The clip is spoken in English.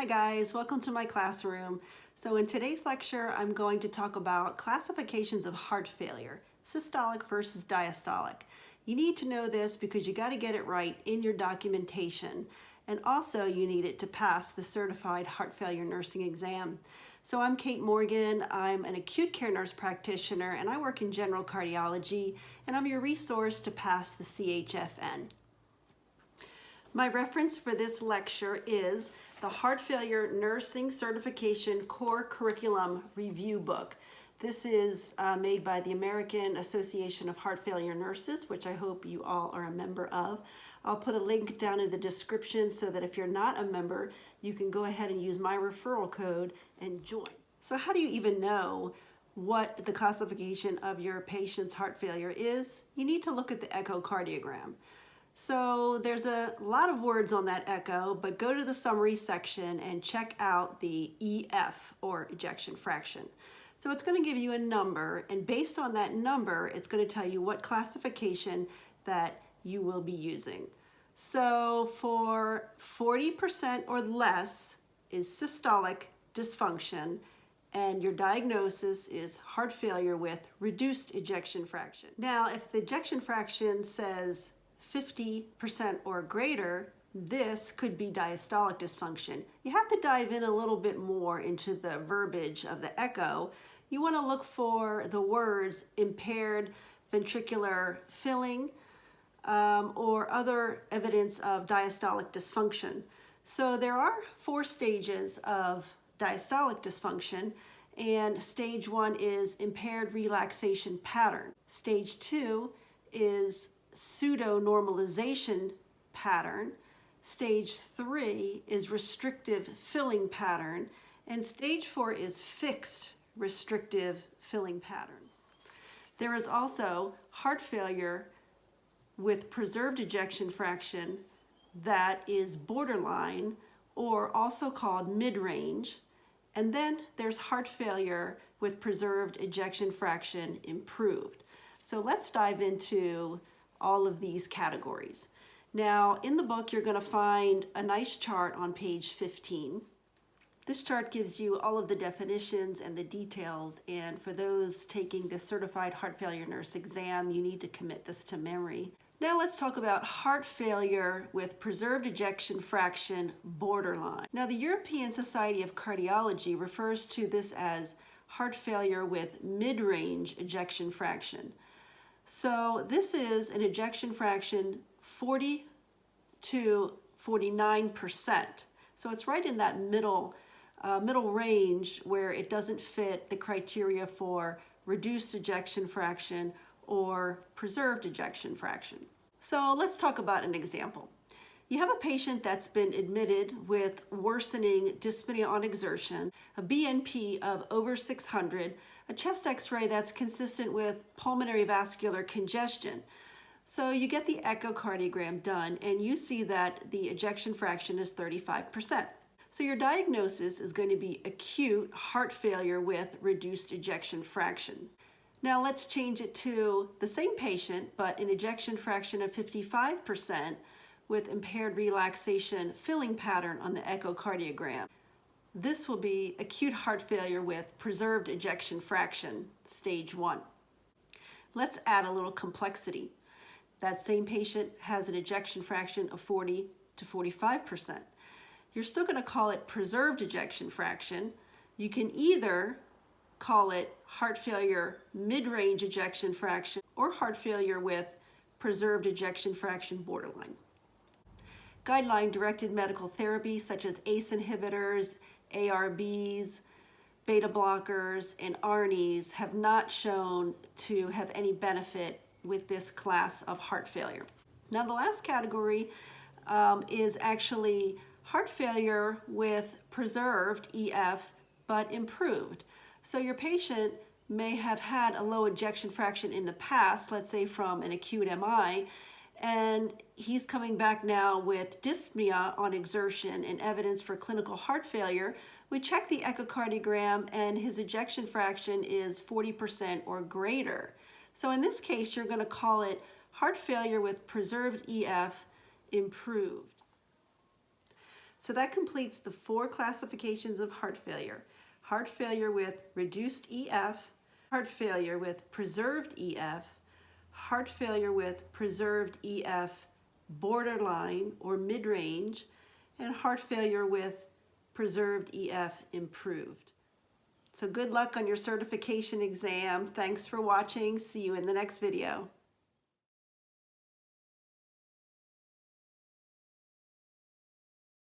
Hi guys, welcome to my classroom. So in today's lecture, I'm going to talk about classifications of heart failure, systolic versus diastolic. You need to know this because you got to get it right in your documentation, and also you need it to pass the certified heart failure nursing exam. So I'm Kate Morgan, I'm an acute care nurse practitioner, and I work in general cardiology, and I'm your resource to pass the CHFN. My reference for this lecture is the Heart Failure Nursing Certification Core Curriculum Review Book. This is made by the American Association of Heart Failure Nurses, which I hope you all are a member of. I'll put a link down in the description so that if you're not a member, you can go ahead and use my referral code and join. So how do you even know what the classification of your patient's heart failure is? You need to look at the echocardiogram. So there's a lot of words on that echo, but go to the summary section and check out the EF, or ejection fraction. So it's going to give you a number, and based on that number, it's going to tell you what classification that you will be using. So for 40% or less is systolic dysfunction, and your diagnosis is heart failure with reduced ejection fraction. Now, if the ejection fraction says 50% or greater, this could be diastolic dysfunction. You have to dive in a little bit more into the verbiage of the echo. You want to look for the words impaired ventricular filling or other evidence of diastolic dysfunction. So there are 4 stages of diastolic dysfunction, and stage 1 is impaired relaxation pattern. Stage 2 is pseudo-normalization pattern. Stage 3 is restrictive filling pattern, and stage 4 is fixed restrictive filling pattern. There is also heart failure with preserved ejection fraction that is borderline, or also called mid-range, and then there's heart failure with preserved ejection fraction improved. So let's dive into all of these categories. Now, in the book, you're going to find a nice chart on page 15. This chart gives you all of the definitions and the details, and for those taking the Certified Heart Failure Nurse exam, you need to commit this to memory. Now let's talk about heart failure with preserved ejection fraction borderline. Now, the European Society of Cardiology refers to this as heart failure with mid-range ejection fraction. So this is an ejection fraction 40 to 49%. So it's right in that middle range where it doesn't fit the criteria for reduced ejection fraction or preserved ejection fraction. So let's talk about an example. You have a patient that's been admitted with worsening dyspnea on exertion, a BNP of over 600, a chest x-ray that's consistent with pulmonary vascular congestion. So you get the echocardiogram done and you see that the ejection fraction is 35%. So your diagnosis is going to be acute heart failure with reduced ejection fraction. Now let's change it to the same patient, but an ejection fraction of 55% with impaired relaxation filling pattern on the echocardiogram. This will be acute heart failure with preserved ejection fraction, stage 1. Let's add a little complexity. That same patient has an ejection fraction of 40 to 45%. You're still going to call it preserved ejection fraction. You can either call it heart failure mid-range ejection fraction or heart failure with preserved ejection fraction borderline. Guideline-directed medical therapy such as ACE inhibitors, ARBs, beta blockers, and ARNIs have not shown to have any benefit with this class of heart failure. Now, the last category is actually heart failure with preserved EF but improved. So your patient may have had a low ejection fraction in the past, let's say from an acute MI, and he's coming back now with dyspnea on exertion and evidence for clinical heart failure. We check the echocardiogram and his ejection fraction is 40% or greater. So in this case, you're going to call it heart failure with preserved EF improved. So that completes the 4 classifications of heart failure. Heart failure with reduced EF, heart failure with preserved EF, heart failure with preserved EF borderline or mid-range, and heart failure with preserved EF improved. So good luck on your certification exam. Thanks for watching. See you in the next video.